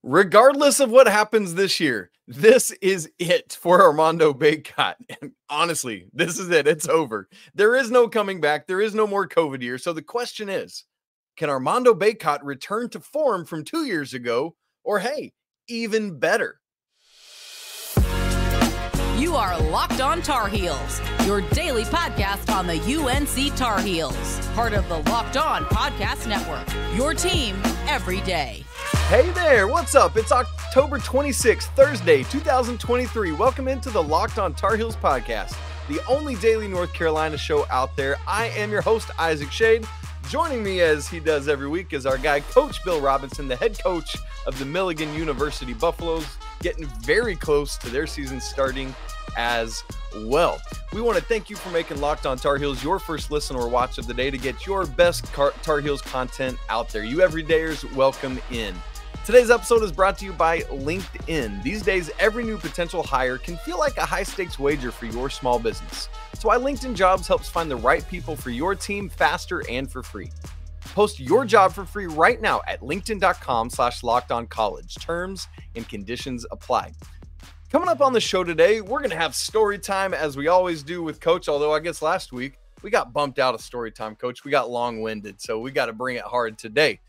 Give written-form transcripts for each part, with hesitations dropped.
Regardless of what happens this year, this is it for Armando Bacot. And honestly, this is it. It's over. There is no coming back. There is no more COVID year. So the question is, can Armando Bacot return to form from 2 years ago? Or hey, even better? You are Locked On Tar Heels, your daily podcast on the UNC Tar Heels. Part of the Locked On Podcast Network, your team every day. Hey there, what's up? It's October 26th, Thursday, 2023. Welcome into the Locked On Tar Heels podcast, the only daily North Carolina show out there. I am your host, Isaac Shade. Joining me as he does every week is our guy, Coach Bill Robinson, the head coach of the Milligan University Buffaloes, getting very close to their season starting as well. We want to thank you for making Locked On Tar Heels your first listen or watch of the day to get your best Tar Heels content out there. You everydayers, welcome in. Today's episode is brought to you by LinkedIn. These days, every new potential hire can feel like a high-stakes wager for your small business. That's why LinkedIn Jobs helps find the right people for your team faster and for free. Post your job for free right now at linkedin.com/lockedoncollege. Terms and conditions apply. Coming up on the show today, we're going to have story time as we always do with Coach, although I guess last week we got bumped out of story time, Coach. We got long-winded, so we got to bring it hard today.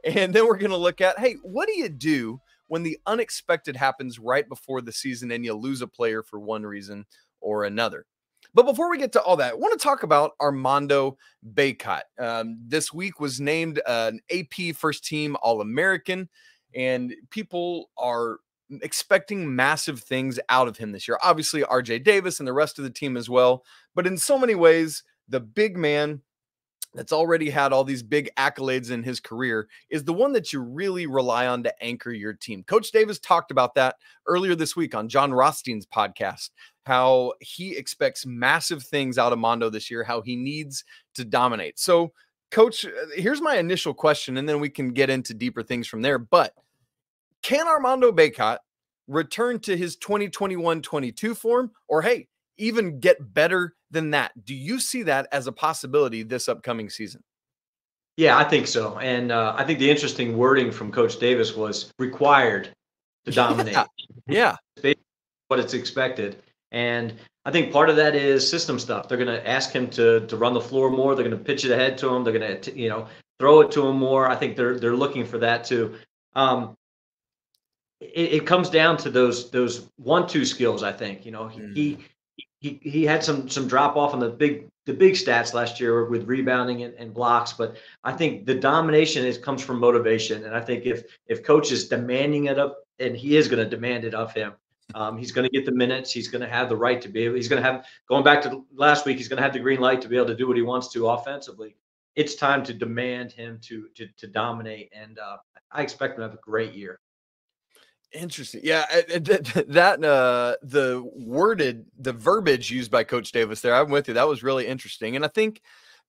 And then we're going to look at, hey, what do you do when the unexpected happens right before the season and you lose a player for one reason or another? But before we get to all that, I want to talk about Armando Bacot. This week was named an AP First Team All-American, and people are expecting massive things out of him this year. Obviously, RJ Davis and the rest of the team as well. But in so many ways, the big man that's already had all these big accolades in his career is the one that you really rely on to anchor your team. Coach Davis talked about that earlier this week on John Rothstein's podcast, how he expects massive things out of Mando this year, how he needs to dominate. So, Coach, here's my initial question, and then we can get into deeper things from there. But can Armando Bacot return to his 2021-22 form, or hey, even get better than that? Do you see that as a possibility this upcoming season? Yeah, I think so. And I think the interesting wording from Coach Davis was required to dominate. Yeah. What it's expected. And I think part of that is system stuff. They're going to ask him to run the floor more. They're going to pitch it ahead to him. They're going to, throw it to him more. I think they're looking for that too. It comes down to those 1-2 skills. I think, he had some drop off on the big stats last year with rebounding and blocks, but I think the domination comes from motivation. And I think if coach is demanding it up, and he is going to demand it of him, he's going to get the minutes. He's going to have the right to be able. He's going to have, going back to last week, he's going to have the green light to be able to do what he wants to offensively. It's time to demand him to dominate, and I expect him to have a great year. Interesting. Yeah, the verbiage used by Coach Davis there, I'm with you. That was really interesting. And I think,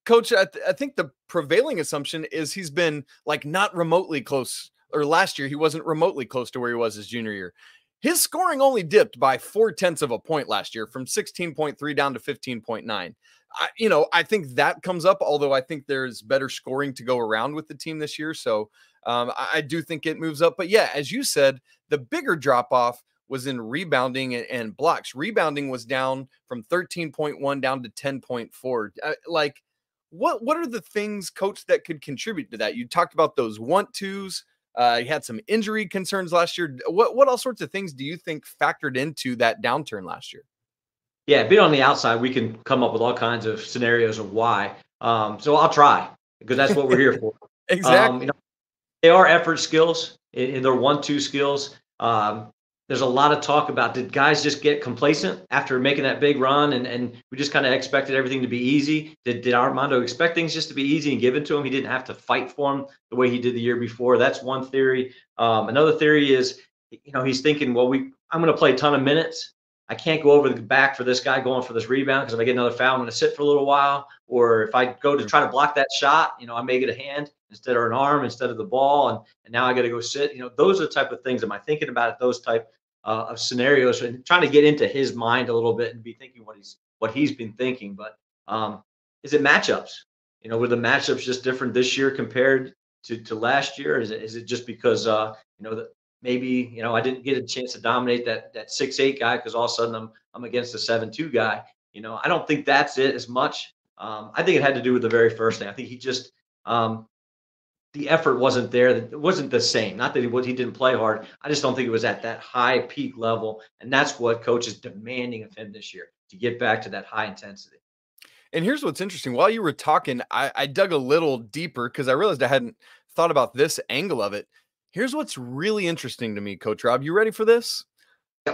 Coach, I think the prevailing assumption is he's been like not remotely close, or last year he wasn't remotely close to where he was his junior year. His scoring only dipped by 0.4 of a point last year, from 16.3 down to 15.9. I think that comes up, although I think there's better scoring to go around with the team this year. So I do think it moves up. But yeah, as you said, the bigger drop off was in rebounding and blocks. Rebounding was down from 13.1 down to 10.4. What are the things, Coach, that could contribute to that? You talked about those 1-2s. He had some injury concerns last year. What all sorts of things do you think factored into that downturn last year? Yeah, being on the outside, we can come up with all kinds of scenarios of why. So I'll try, because that's what we're here for. Exactly. They are effort skills, and they're 1-2 skills. There's a lot of talk about, did guys just get complacent after making that big run, and we just kind of expected everything to be easy? Did Armando expect things just to be easy and given to him? He didn't have to fight for them the way he did the year before. That's one theory. Another theory is, he's thinking, well, I'm going to play a ton of minutes. I can't go over the back for this guy going for this rebound, because if I get another foul, I'm going to sit for a little while. Or if I go to try to block that shot, I may get a hand instead of an arm instead of the ball, and now I got to go sit. Those are the type of things. Am I thinking about it? Those type of scenarios, and trying to get into his mind a little bit and be thinking what he's been thinking. But is it matchups? Were the matchups just different this year compared to last year? Is it just because maybe, I didn't get a chance to dominate that 6'8" guy because all of a sudden I'm against a 7'2" guy. I don't think that's it as much. I think it had to do with the very first thing. I think he just the effort wasn't there. It wasn't the same. Not that he didn't play hard. I just don't think it was at that high peak level, and that's what coach is demanding of him this year, to get back to that high intensity. And here's what's interesting. While you were talking, I dug a little deeper because I realized I hadn't thought about this angle of it. Here's what's really interesting to me, Coach Rob. You ready for this?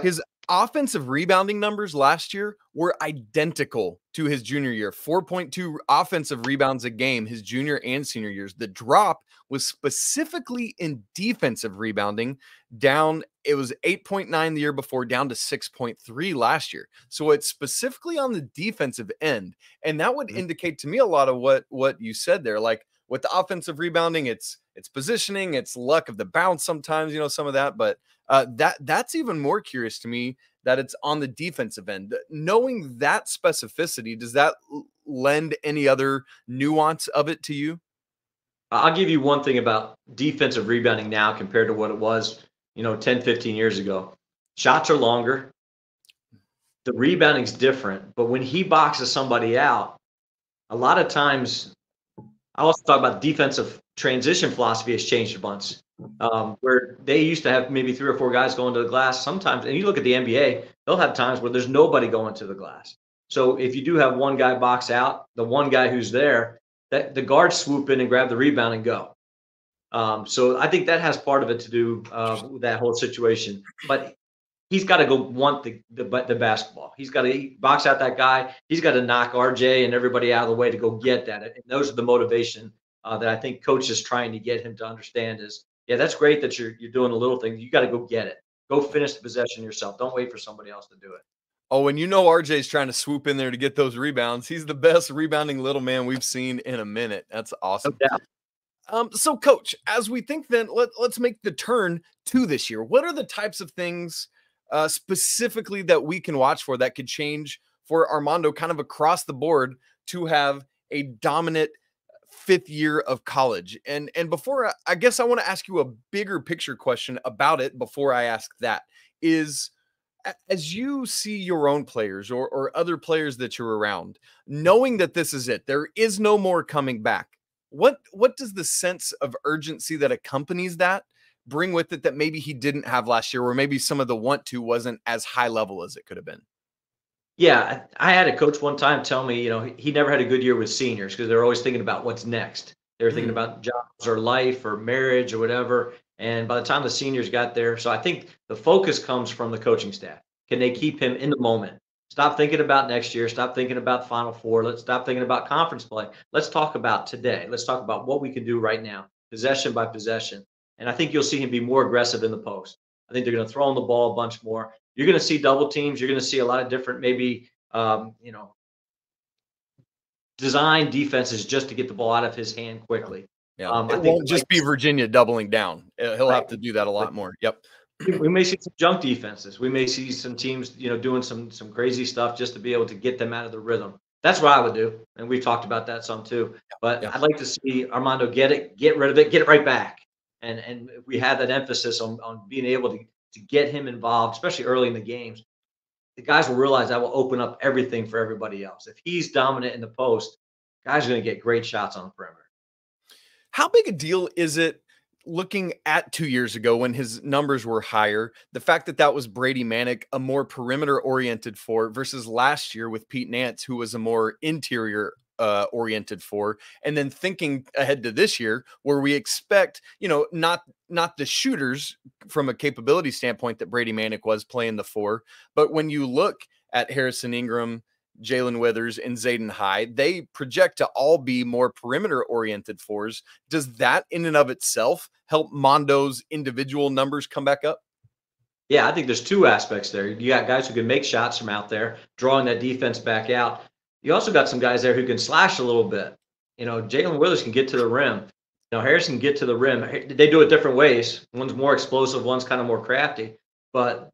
His offensive rebounding numbers last year were identical to his junior year. 4.2 offensive rebounds a game his junior and senior years. The drop was specifically in defensive rebounding, down. It was 8.9 the year before, down to 6.3 last year. So it's specifically on the defensive end. And that would indicate to me a lot of what you said there. Like with the offensive rebounding, it's positioning, it's luck of the bounce sometimes, some of that. But that's even more curious to me that it's on the defensive end. Knowing that specificity, does that lend any other nuance of it to you? I'll give you one thing about defensive rebounding now compared to what it was, 10, 15 years ago. Shots are longer. The rebounding's different. But when he boxes somebody out, a lot of times, I also talk about defensive transition philosophy has changed a bunch. Where they used to have maybe 3 or 4 guys going to the glass sometimes. And you look at the NBA, they'll have times where there's nobody going to the glass. So if you do have one guy box out, the one guy who's there, that the guards swoop in and grab the rebound and go. So I think that has part of it to do with that whole situation. But he's got to go want the basketball. He's got to box out that guy. He's got to knock RJ and everybody out of the way to go get that. And those are the motivation that I think coach is trying to get him to understand is, yeah, that's great that you're doing a little thing. You got to go get it. Go finish the possession yourself. Don't wait for somebody else to do it. Oh, and RJ's trying to swoop in there to get those rebounds. He's the best rebounding little man we've seen in a minute. That's awesome. No doubt. So, Coach, as we think then, let's make the turn to this year. What are the types of things specifically that we can watch for that could change for Armando kind of across the board to have a dominant fifth year of college? And before, I guess I want to ask you a bigger picture question about it before I ask that is, as you see your own players or other players that you're around, knowing that this is it, there is no more coming back. What does the sense of urgency that accompanies that bring with it that maybe he didn't have last year, or maybe some of the want to wasn't as high level as it could have been? Yeah, I had a coach one time tell me, he never had a good year with seniors because they're always thinking about what's next. They're thinking about jobs or life or marriage or whatever. And by the time the seniors got there, so I think the focus comes from the coaching staff. Can they keep him in the moment? Stop thinking about next year. Stop thinking about Final Four. Let's stop thinking about conference play. Let's talk about today. Let's talk about what we can do right now, possession by possession. And I think you'll see him be more aggressive in the post. I think they're going to throw him the ball a bunch more. You're going to see double teams. You're going to see a lot of different, maybe, design defenses just to get the ball out of his hand quickly. Yeah, it won't just be Virginia doubling down. He'll have to do that a lot more. Yep. We may see some junk defenses. We may see some teams, doing some crazy stuff just to be able to get them out of the rhythm. That's what I would do, and we've talked about that some too. But I'd like to see Armando get it, get rid of it, get it right back. And if we have that emphasis on being able to get him involved, especially early in the games, the guys will realize that will open up everything for everybody else. If he's dominant in the post, guys are going to get great shots on the perimeter. How big a deal is it, looking at 2 years ago when his numbers were higher, the fact that was Brady Manek, a more perimeter-oriented four, versus last year with Pete Nance, who was a more interior oriented four, and then thinking ahead to this year where we expect, not the shooters from a capability standpoint that Brady Manek was playing the four, but when you look at Harrison Ingram, Jae'lyn Withers, and Zayden High, they project to all be more perimeter-oriented fours. Does that in and of itself help Mando's individual numbers come back up? Yeah, I think there's two aspects there. You got guys who can make shots from out there, drawing that defense back out. You also got some guys there who can slash a little bit. Jae'lyn Withers can get to the rim. Harrison can get to the rim. They do it different ways. One's more explosive, one's kind of more crafty. But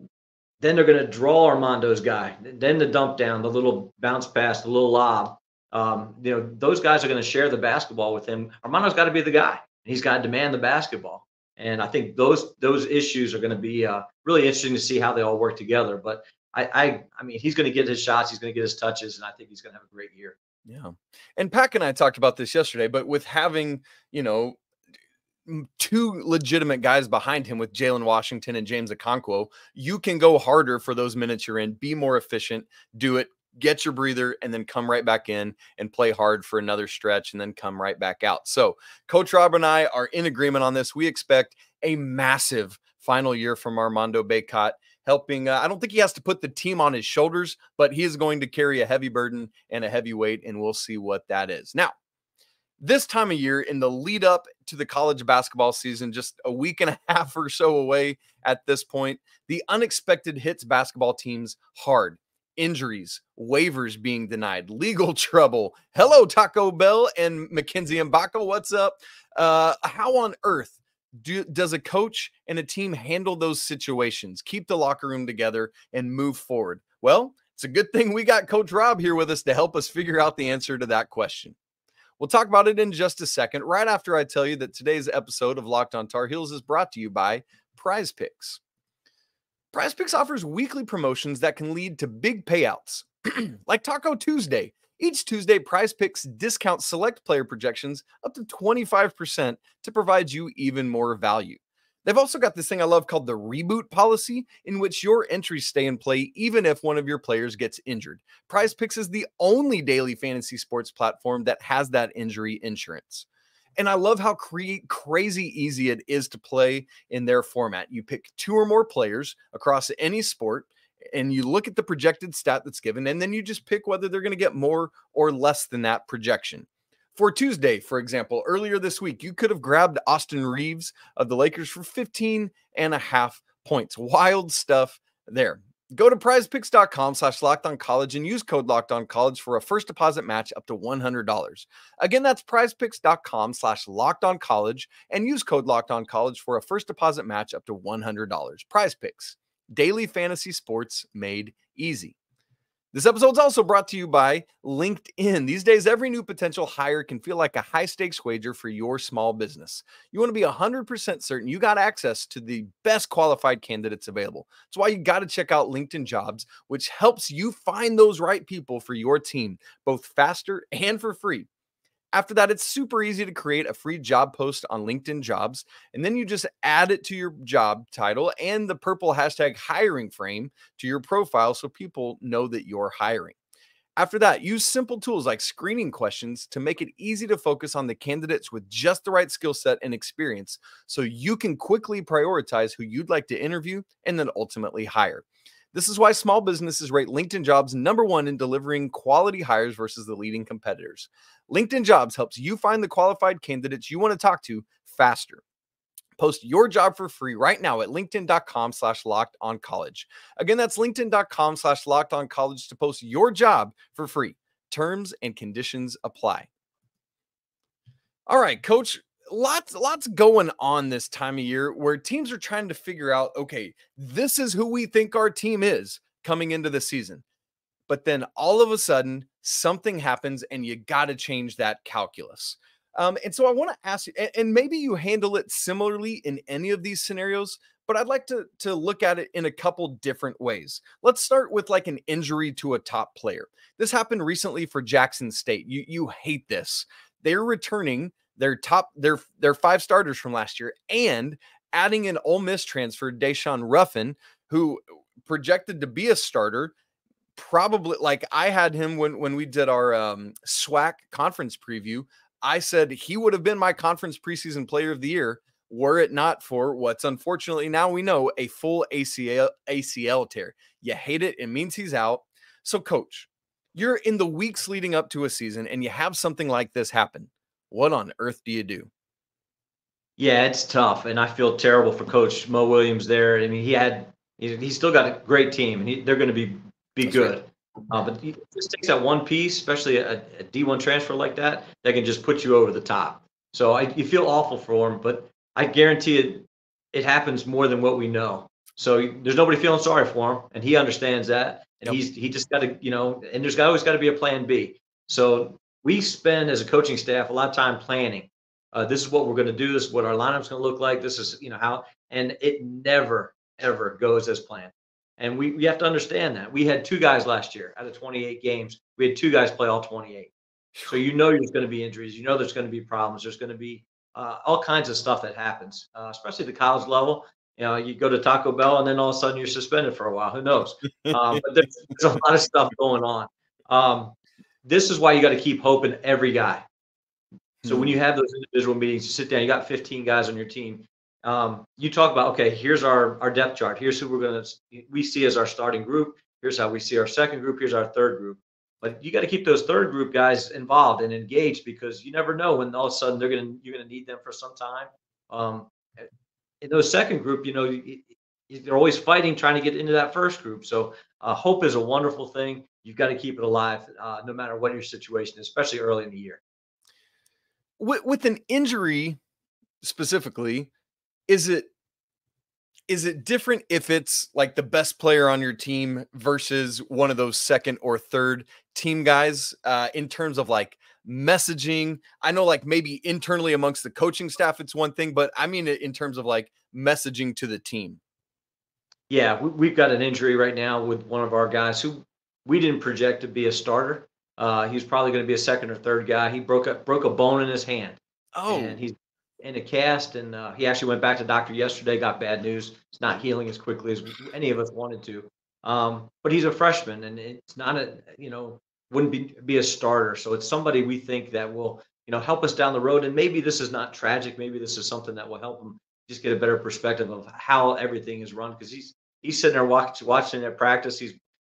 then they're going to draw Armando's guy. Then the dump down, the little bounce pass, the little lob. Those guys are going to share the basketball with him. Armando's got to be the guy. He's got to demand the basketball. And I think those issues are going to be really interesting to see how they all work together. But I mean, he's going to get his shots, he's going to get his touches, and I think he's going to have a great year. Yeah. And Pack and I talked about this yesterday, but with having, two legitimate guys behind him with Jalen Washington and James Okonkwo, you can go harder for those minutes you're in, be more efficient, do it, get your breather, and then come right back in and play hard for another stretch and then come right back out. So Coach Rob and I are in agreement on this. We expect a massive final year from Armando Bacot, helping. I don't think he has to put the team on his shoulders, but he is going to carry a heavy burden and a heavy weight, and we'll see what that is. Now, this time of year, in the lead up to the college basketball season, just a week and a half or so away at this point, the unexpected hits basketball teams hard. Injuries, waivers being denied, legal trouble. Hello, Taco Bell and Mackenzie and Baco. What's up? How on earth does a coach and a team handle those situations, keep the locker room together, and move forward? Well, it's a good thing we got Coach Rob here with us to help us figure out the answer to that question. We'll talk about it in just a second, right after I tell you that today's episode of Locked On Tar Heels is brought to you by Prize Picks. Prize Picks offers weekly promotions that can lead to big payouts, like Taco Tuesday. Each Tuesday, Prize Picks discounts select player projections up to 25% to provide you even more value. They've also got this thing I love called the reboot policy, in which your entries stay in play even if one of your players gets injured. Prize Picks is the only daily fantasy sports platform that has that injury insurance. And I love how crazy easy it is to play in their format. You pick two or more players across any sport, and you look at the projected stat that's given, and then you just pick whether they're going to get more or less than that projection. For Tuesday, for example, earlier this week, you could have grabbed Austin Reeves of the Lakers for 15.5 points. Wild stuff there. Go to prizepicks.com/lockedoncollege and use code LockedOnCollege for a first deposit match up to $100. Again, that's prizepicks.com/lockedoncollege and use code LockedOnCollege for a first deposit match up to $100. Prize Picks, daily fantasy sports made easy. This episode is also brought to you by LinkedIn. These days, every new potential hire can feel like a high-stakes wager for your small business. You want to be 100% certain you got access to the best qualified candidates available. That's why you got to check out LinkedIn Jobs, which helps you find those right people for your team, both faster and for free. After that, it's super easy to create a free job post on LinkedIn Jobs, and then you just add it to your job title and the purple hashtag hiring frame to your profile so people know that you're hiring. After that, use simple tools like screening questions to make it easy to focus on the candidates with just the right skill set and experience so you can quickly prioritize who you'd like to interview and then ultimately hire. This is why small businesses rate LinkedIn Jobs #1 in delivering quality hires versus the leading competitors. LinkedIn Jobs helps you find the qualified candidates you want to talk to faster. Post your job for free right now at linkedin.com/lockedoncollege. Again, that's linkedin.com/lockedoncollege to post your job for free. Terms and conditions apply. All right, Coach. Lots going on this time of year where teams are trying to figure out, okay, this is who we think our team is coming into the season. But then all of a sudden, something happens and you got to change that calculus. And so I want to ask you, and maybe you handle it similarly in any of these scenarios, but I'd like to look at it in a couple different ways. Let's start with like an injury to a top player. This happened recently for Jackson State. You hate this. They're returning their 5 starters from last year and adding an Ole Miss transfer, Deshaun Ruffin, who projected to be a starter. Probably, like I had him when we did our SWAC conference preview. I said he would have been my conference preseason player of the year were it not for what's unfortunately now we know a full ACL tear. You hate it. It means he's out. So, Coach, you're in the weeks leading up to a season and you have something like this happen. What on earth do you do? Yeah, it's tough, and I feel terrible for Coach Mo Williams there. I mean, he's still got a great team, and they're going to be good. Right. But it just takes that one piece, especially a D1 transfer like that can just put you over the top. So you feel awful for him, but I guarantee it happens more than what we know. So there's nobody feeling sorry for him, and he understands that. And he just got to, and there's always got to be a plan B. So we spend as a coaching staff a lot of time planning. This is what we're going to do. This is what our lineup's going to look like. This is, how, and it never, ever goes as planned. And we have to understand that. We had 2 guys last year out of 28 games. We had 2 guys play all 28. So there's going to be injuries. There's going to be problems. There's going to be all kinds of stuff that happens, especially at the college level. You go to Taco Bell and then all of a sudden you're suspended for a while. Who knows? But there's a lot of stuff going on. This is why you got to keep hope in every guy. So when you have those individual meetings, you sit down, you got 15 guys on your team. You talk about, okay, here's our depth chart. Here's who we see as our starting group. Here's how we see our second group. Here's our third group. But you got to keep those third group guys involved and engaged, because you never know when all of a sudden you're gonna need them for some time. In those second group, they're always fighting, trying to get into that first group. So hope is a wonderful thing. You've got to keep it alive, no matter what your situation is, especially early in the year. With an injury specifically, is it different if it's like the best player on your team versus one of those second or third team guys, in terms of like messaging? I know like maybe internally amongst the coaching staff, it's one thing, but I mean in terms of like messaging to the team. Yeah, we've got an injury right now with one of our guys who we didn't project to be a starter. He's probably going to be a second or third guy. He broke a bone in his hand. Oh, and he's in a cast, and he actually went back to doctor yesterday, got bad news. It's not healing as quickly as any of us wanted to. But he's a freshman, and it's not wouldn't be a starter. So it's somebody we think that will, help us down the road. And maybe this is not tragic. Maybe this is something that will help him just get a better perspective of how everything is run. Because he's sitting there watching their practice.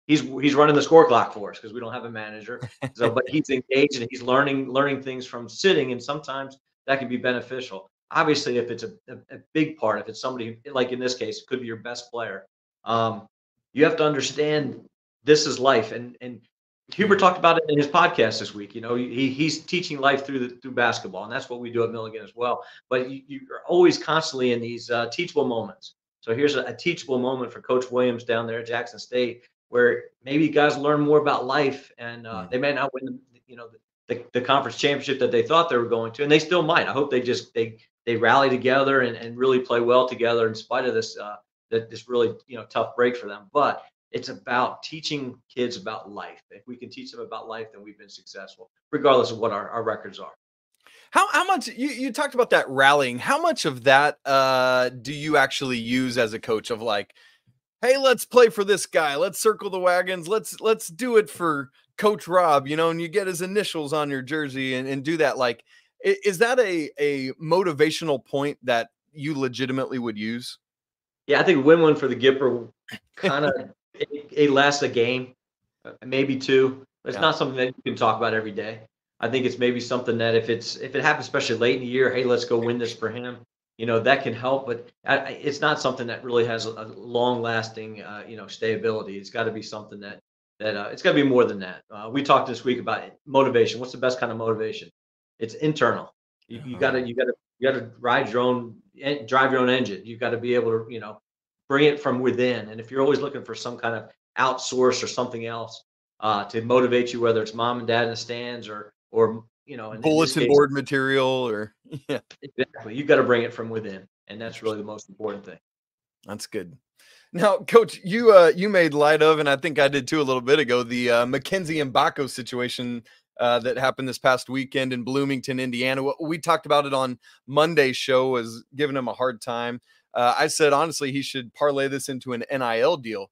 He's running the score clock for us because we don't have a manager. So, but he's engaged and he's learning things from sitting, and sometimes that can be beneficial. Obviously, if it's a big part, if it's somebody like in this case, it could be your best player. You have to understand this is life, and Hubert talked about it in his podcast this week. He's teaching life through basketball, and that's what we do at Milligan as well. But you're always constantly in these teachable moments. So here's a teachable moment for Coach Williams down there at Jackson State, where maybe guys learn more about life, and they may not win the conference championship that they thought they were going to, and they still might. I hope they rally together and really play well together in spite of this this really tough break for them. But it's about teaching kids about life. If we can teach them about life, then we've been successful, regardless of what our records are. How much you talked about that rallying? How much of that do you actually use as a coach of like, hey, let's play for this guy. Let's circle the wagons. Let's do it for Coach Rob, and you get his initials on your jersey and do that. Like, is that a motivational point that you legitimately would use? Yeah, I think win one for the Gipper kind of it lasts a game, maybe 2. It's not something that you can talk about every day. I think it's maybe something that if it happens, especially late in the year, hey, let's go win this for him. That can help, but it's not something that really has a long-lasting, stability. It's got to be something that it's got to be more than that. We talked this week about motivation. What's the best kind of motivation? It's internal. You got to drive your own engine. You got to be able to, bring it from within. And if you're always looking for some kind of outsource or something else to motivate you, whether it's mom and dad in the stands or bulletin board material or exactly, you've got to bring it from within, and that's really the most important thing. That's good. Now, Coach, you made light of, and I think I did too a little bit ago, the Mackenzie and Bacot situation that happened this past weekend in Bloomington, Indiana. We talked about it on Monday's show, as giving him a hard time. I said honestly he should parlay this into an NIL deal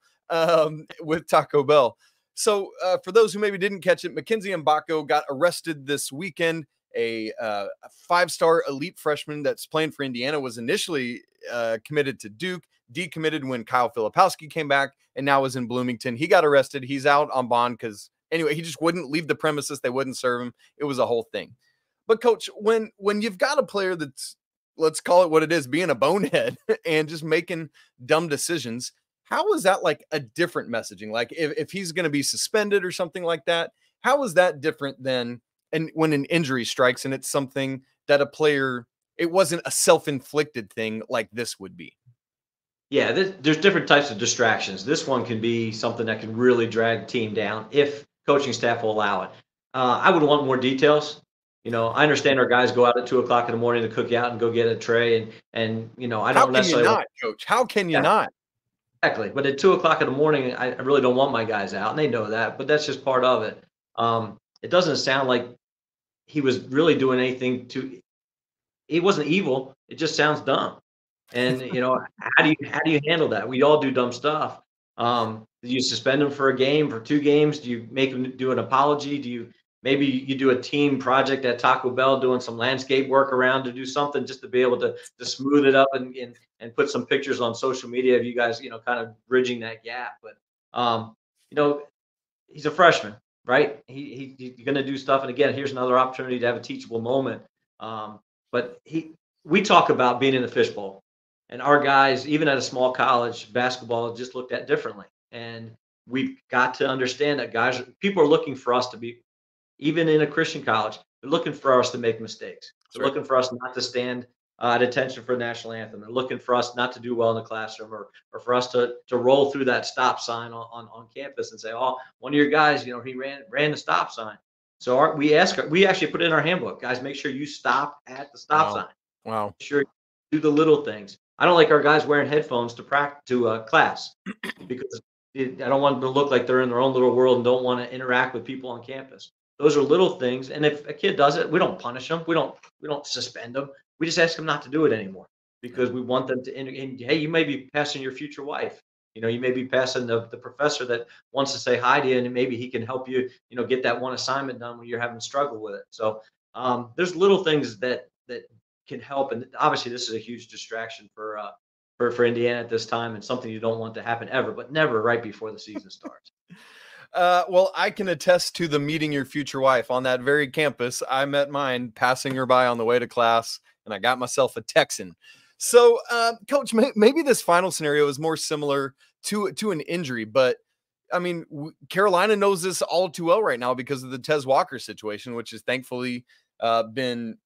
with Taco Bell. So for those who maybe didn't catch it, Mackenzie and Bacot got arrested this weekend. A 5-star elite freshman that's playing for Indiana was initially committed to Duke, decommitted when Kyle Filipowski came back, and now is in Bloomington. He got arrested. He's out on bond because anyway, he just wouldn't leave the premises. They wouldn't serve him. It was a whole thing. But Coach, when you've got a player that's, let's call it what it is, being a bonehead and just making dumb decisions, how is that like a different messaging? Like if he's going to be suspended or something like that, how is that different than when an injury strikes and it's something that a player, it wasn't a self-inflicted thing like this would be? Yeah, there's different types of distractions. This one can be something that can really drag the team down if coaching staff will allow it. I would want more details. I understand our guys go out at 2:00 in the morning to cook out and go get a tray, and I How don't can you necessarily not, Coach? How can you not? exactly. But at 2:00 in the morning, I really don't want my guys out, and they know that. But that's just part of it. It doesn't sound like he was really doing anything to. He wasn't evil. It just sounds dumb. And how do you handle that? We all do dumb stuff. Do you suspend them for a game, for 2 games? Do you make them do an apology? Maybe you do a team project at Taco Bell, doing some landscape work around to do something just to be able to smooth it up and put some pictures on social media of you guys, kind of bridging that gap. But um, you know, he's a freshman, right? He's going to do stuff. And again, here's another opportunity to have a teachable moment. But we talk about being in the fishbowl, and our guys, even at a small college, basketball just looked at differently. And we've got to understand that people are looking for us to be, even in a Christian college, they're looking for us to make mistakes. They're looking for us not to stand at attention for the national anthem. They're looking for us not to do well in the classroom, or for us to roll through that stop sign on campus and say, oh, one of your guys, he ran the stop sign. So we actually put it in our handbook, guys, make sure you stop at the stop sign. Wow. Make sure you do the little things. I don't like our guys wearing headphones to class because I don't want them to look like they're in their own little world and don't want to interact with people on campus. Those are little things. And if a kid does it, we don't punish them. We don't suspend them. We just ask them not to do it anymore, because we want them to, hey, you may be passing your future wife. You may be passing the professor that wants to say hi to you, and maybe he can help you, get that one assignment done when you're having struggle with it. So there's little things that can help. And obviously this is a huge distraction for Indiana at this time, and something you don't want to happen ever, but never right before the season starts. Well, I can attest to the meeting your future wife on that very campus. I met mine passing her by on the way to class, and I got myself a Texan. So, Coach, maybe this final scenario is more similar to an injury, but I mean, Carolina knows this all too well right now because of the Tez Walker situation, which has thankfully been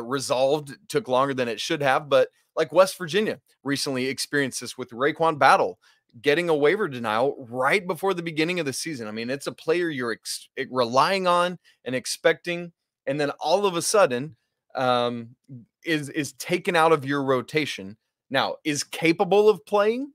resolved. Took longer than it should have, but like West Virginia recently experienced this with Raekwon Battle getting a waiver denial right before the beginning of the season. I mean, it's a player you're relying on and expecting, and then all of a sudden is taken out of your rotation. Now, is capable of playing,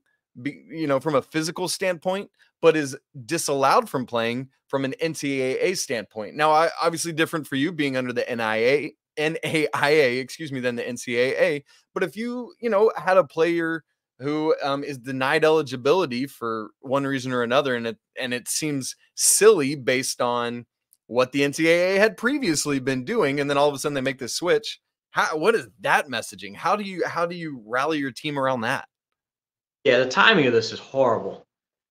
from a physical standpoint, but is disallowed from playing from an NCAA standpoint. Now, obviously different for you being under the NAIA, than the NCAA. But if you had a player who is denied eligibility for one reason or another, and it seems silly based on what the NCAA had previously been doing, and then all of a sudden they make this switch. What is that messaging? How do you rally your team around that? Yeah, the timing of this is horrible.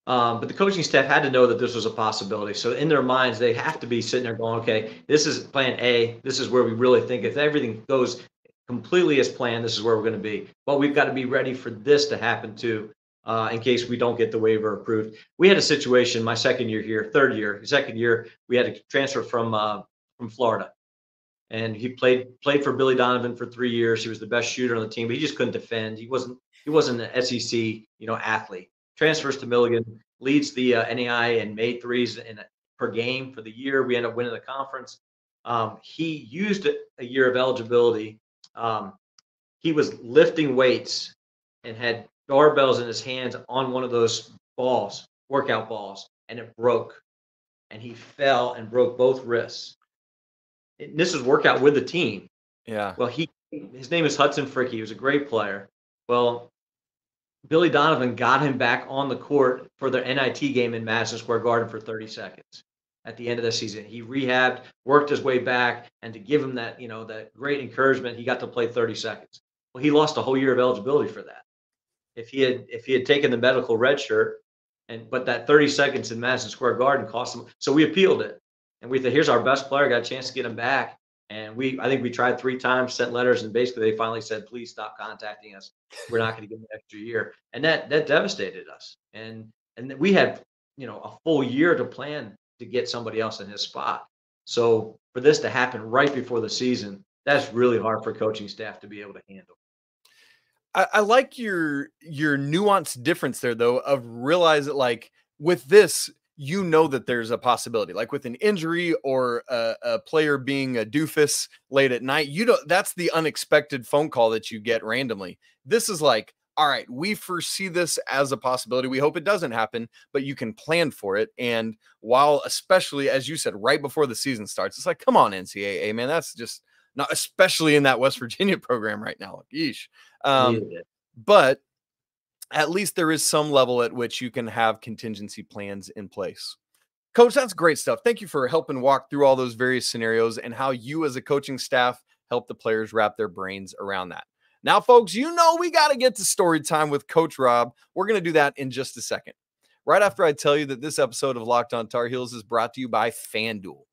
But the coaching staff had to know that this was a possibility. So in their minds, they have to be sitting there going, okay, this is plan A. This is where we really think if everything goes completely as planned, this is where we're going to be. But we've got to be ready for this to happen too, in case we don't get the waiver approved. We had a situation my second year, we had a transfer from Florida. And he played for Billy Donovan for 3 years. He was the best shooter on the team, but he just couldn't defend. He wasn't an SEC, athlete. Transfers to Milligan, leads the NAI and made threes per game for the year. We ended up winning the conference. He used a year of eligibility. He was lifting weights and had barbells in his hands on one of those balls, workout balls, and it broke. And he fell and broke both wrists. And this was workout with the team. Yeah. Well, his name is Hudson Fricky. He was a great player. Well, Billy Donovan got him back on the court for their NIT game in Madison Square Garden for 30 seconds at the end of the season. He rehabbed, worked his way back, and to give him that, that great encouragement, he got to play 30 seconds. Well, he lost a whole year of eligibility for that. If he had taken the medical red shirt, but that 30 seconds in Madison Square Garden cost him. So we appealed it, and we thought, here's our best player, got a chance to get him back. And I think we tried 3 times, sent letters, and basically they finally said, please stop contacting us. We're not going to give him an extra year. And that devastated us. And we had, a full year to plan to get somebody else in his spot. So for this to happen right before the season, that's really hard for coaching staff to be able to handle. I like your nuanced difference there, though, of realize that, like, with this, you know that there's a possibility, like with an injury or a player being a doofus late at night. That's the unexpected phone call that you get randomly. This is like, all right, we foresee this as a possibility. We hope it doesn't happen, but you can plan for it. And while, especially as you said, right before the season starts, it's like, come on, NCAA, man, that's just not, especially in that West Virginia program right now. Yeesh. But at least there is some level at which you can have contingency plans in place. Coach, that's great stuff. Thank you for helping walk through all those various scenarios and how you as a coaching staff help the players wrap their brains around that. Now, folks, you know we got to get to story time with Coach Rob. We're going to do that in just a second. Right after I tell you that this episode of Locked On Tar Heels is brought to you by FanDuel.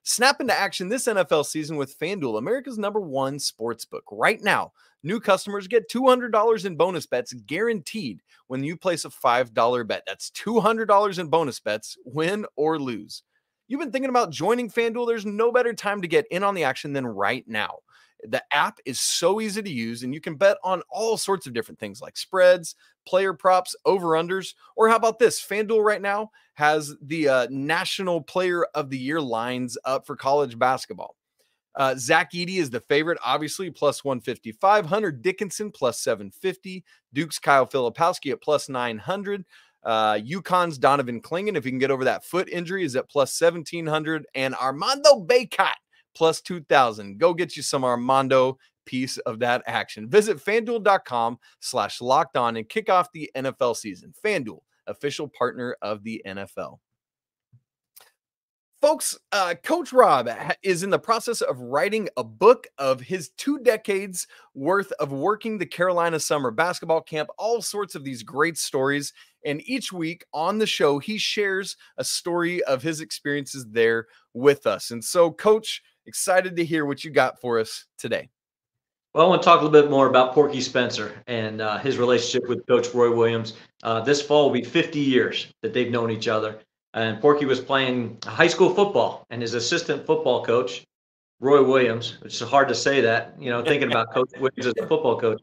Snap into action this NFL season with FanDuel, America's #1 sportsbook. Right now, new customers get $200 in bonus bets guaranteed when you place a $5 bet. That's $200 in bonus bets, win or lose. You've been thinking about joining FanDuel? There's no better time to get in on the action than right now. The app is so easy to use, and you can bet on all sorts of different things like spreads, player props, over-unders, or how about this? FanDuel right now has the National Player of the Year lines up for college basketball. Zach Edey is the favorite, obviously, plus 155. Hunter Dickinson, plus 750. Duke's Kyle Filipowski at plus 900. UConn's Donovan Clingan, if he can get over that foot injury, is at plus 1,700. And Armando Bacot, plus 2,000. Go get you some Armando piece of that action. Visit FanDuel.com/lockedon and kick off the NFL season. FanDuel, official partner of the NFL. Folks, Coach Rob is in the process of writing a book of his 2 decades worth of working the Carolina summer basketball camp, all sorts of these great stories. And each week on the show, he shares a story of his experiences there with us. And so, Coach, excited to hear what you got for us today. Well, I want to talk a little bit more about Porky Spencer and his relationship with Coach Roy Williams. This fall will be 50 years that they've known each other. And Porky was playing high school football, and his assistant football coach, Roy Williams, which is hard to say that, thinking about Coach Williams as a football coach,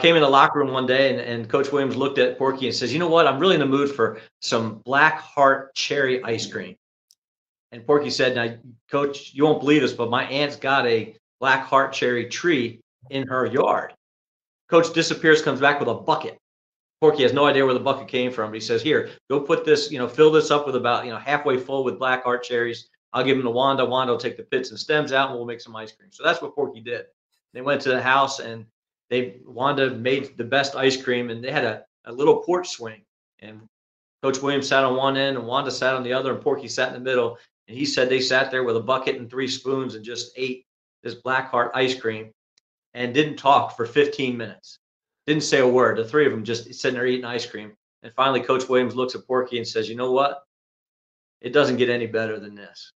came in the locker room one day, and Coach Williams looked at Porky and says, "You know what? I'm really in the mood for some Black Heart cherry ice cream." And Porky said, "Now, Coach, you won't believe this, but my aunt's got a Black Heart cherry tree in her yard." Coach disappears, comes back with a bucket. Porky has no idea where the bucket came from. But he says, "Here, go put this, fill this up with about, halfway full with Black Heart cherries. I'll give them to Wanda. Wanda will take the pits and stems out, and we'll make some ice cream." So that's what Porky did. They went to the house, and Wanda made the best ice cream, and they had a little porch swing. And Coach Williams sat on one end, and Wanda sat on the other, and Porky sat in the middle. And he said they sat there with a bucket and 3 spoons and just ate this Black Heart ice cream and didn't talk for 15 minutes. Didn't say a word. The 3 of them just sitting there eating ice cream. And finally, Coach Williams looks at Porky and says, "You know what? It doesn't get any better than this."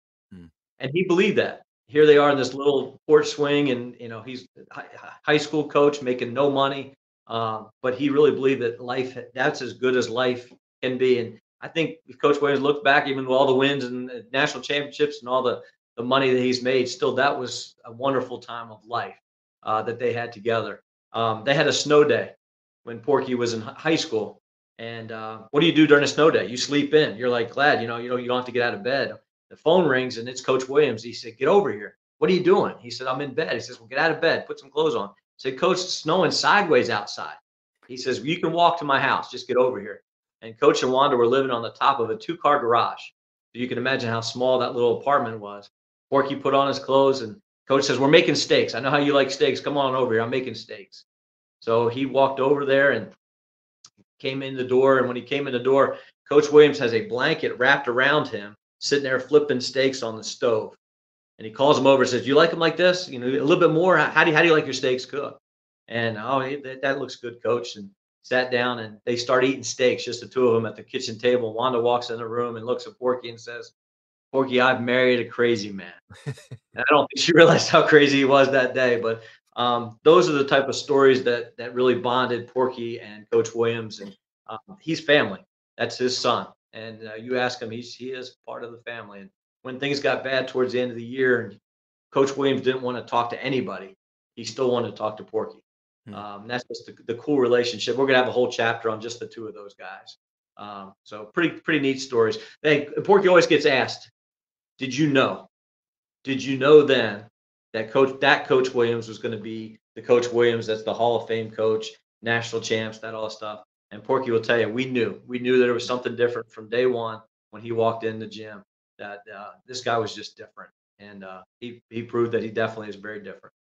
And he believed that. Here they are in this little porch swing, and he's a high school coach making no money, but he really believed that that's as good as life can be. And I think if Coach Williams looked back, even with all the wins and national championships and all the money that he's made, still that was a wonderful time of life that they had together. They had a snow day when Porky was in high school. And what do you do during a snow day? You sleep in. You're like glad, you don't have to get out of bed. The phone rings, and it's Coach Williams. He said, "Get over here." "What are you doing?" He said, "I'm in bed." He says, "Well, get out of bed. Put some clothes on." I said, "Coach, it's snowing sideways outside." He says, "You can walk to my house. Just get over here." And Coach and Wanda were living on the top of a 2-car garage. So you can imagine how small that little apartment was. Porky put on his clothes, and Coach says, "We're making steaks. I know how you like steaks. Come on over here. I'm making steaks." So he walked over there and came in the door. And when he came in the door, Coach Williams has a blanket wrapped around him, sitting there flipping steaks on the stove. And he calls him over and says, "You like them like this? A little bit more? How do you like your steaks cooked?" And, that looks good, Coach. And sat down, and they start eating steaks, just the 2 of them at the kitchen table. Wanda walks in the room and looks at Porky and says, "Porky, I've married a crazy man." And I don't think she realized how crazy he was that day, but those are the type of stories that really bonded Porky and Coach Williams. And he's family. That's his son. And you ask him, he is part of the family. And when things got bad towards the end of the year, and Coach Williams didn't want to talk to anybody, he still wanted to talk to Porky. That's just the cool relationship. We're going to have a whole chapter on just the 2 of those guys. So pretty neat stories. Hey, Porky always gets asked, did you know then that Coach Williams was going to be the Coach Williams that's the Hall of Fame coach, national champs, that all stuff? And Porky will tell you, we knew that there was something different from day one when he walked in the gym, that this guy was just different. And he proved that he definitely is very different.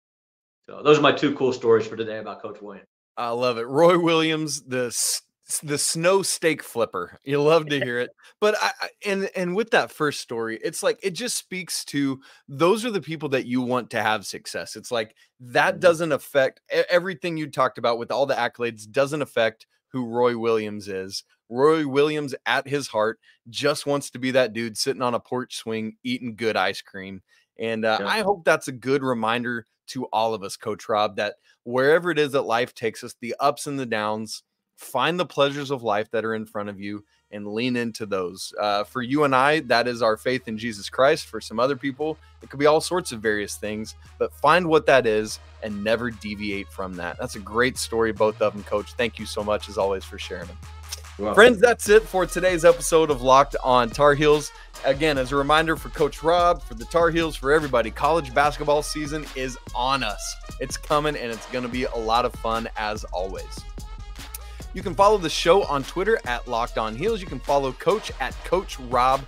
So those are my two cool stories for today about Coach Williams. I love it. Roy Williams, the snow steak flipper. You love to hear it. But and with that first story, it's like, it just speaks to, those are the people that you want to have success. It's like, that doesn't affect everything you talked about with all the accolades, doesn't affect who Roy Williams is. Roy Williams at his heart just wants to be that dude sitting on a porch swing, eating good ice cream. And I hope that's a good reminder to all of us, Coach Rob, that wherever it is that life takes us, the ups and the downs, find the pleasures of life that are in front of you and lean into those. For you and I, that is our faith in Jesus Christ. For some other people, it could be all sorts of various things, but find what that is and never deviate from that. That's a great story, both of them, Coach. Thank you so much, as always, for sharing them. Friends, that's it for today's episode of Locked on Tar Heels. Again, as a reminder for Coach Rob, for the Tar Heels, for everybody, college basketball season is on us. It's coming, and it's going to be a lot of fun, as always. You can follow the show on Twitter at Locked on Heels. You can follow Coach at Coach Rob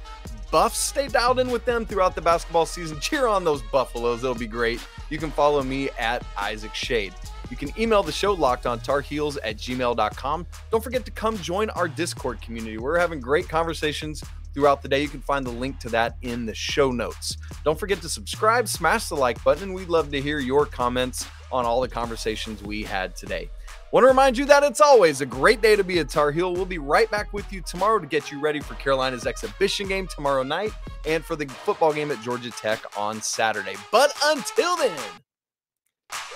Buffs. Stay dialed in with them throughout the basketball season. Cheer on those Buffaloes. It'll be great. You can follow me at Isaac Shade. You can email the show, lockedontarheels@gmail.com. Don't forget to come join our Discord community. We're having great conversations throughout the day. You can find the link to that in the show notes. Don't forget to subscribe, smash the like button, and we'd love to hear your comments on all the conversations we had today. Want to remind you that it's always a great day to be a Tar Heel. We'll be right back with you tomorrow to get you ready for Carolina's exhibition game tomorrow night and for the football game at Georgia Tech on Saturday. But until then,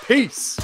peace.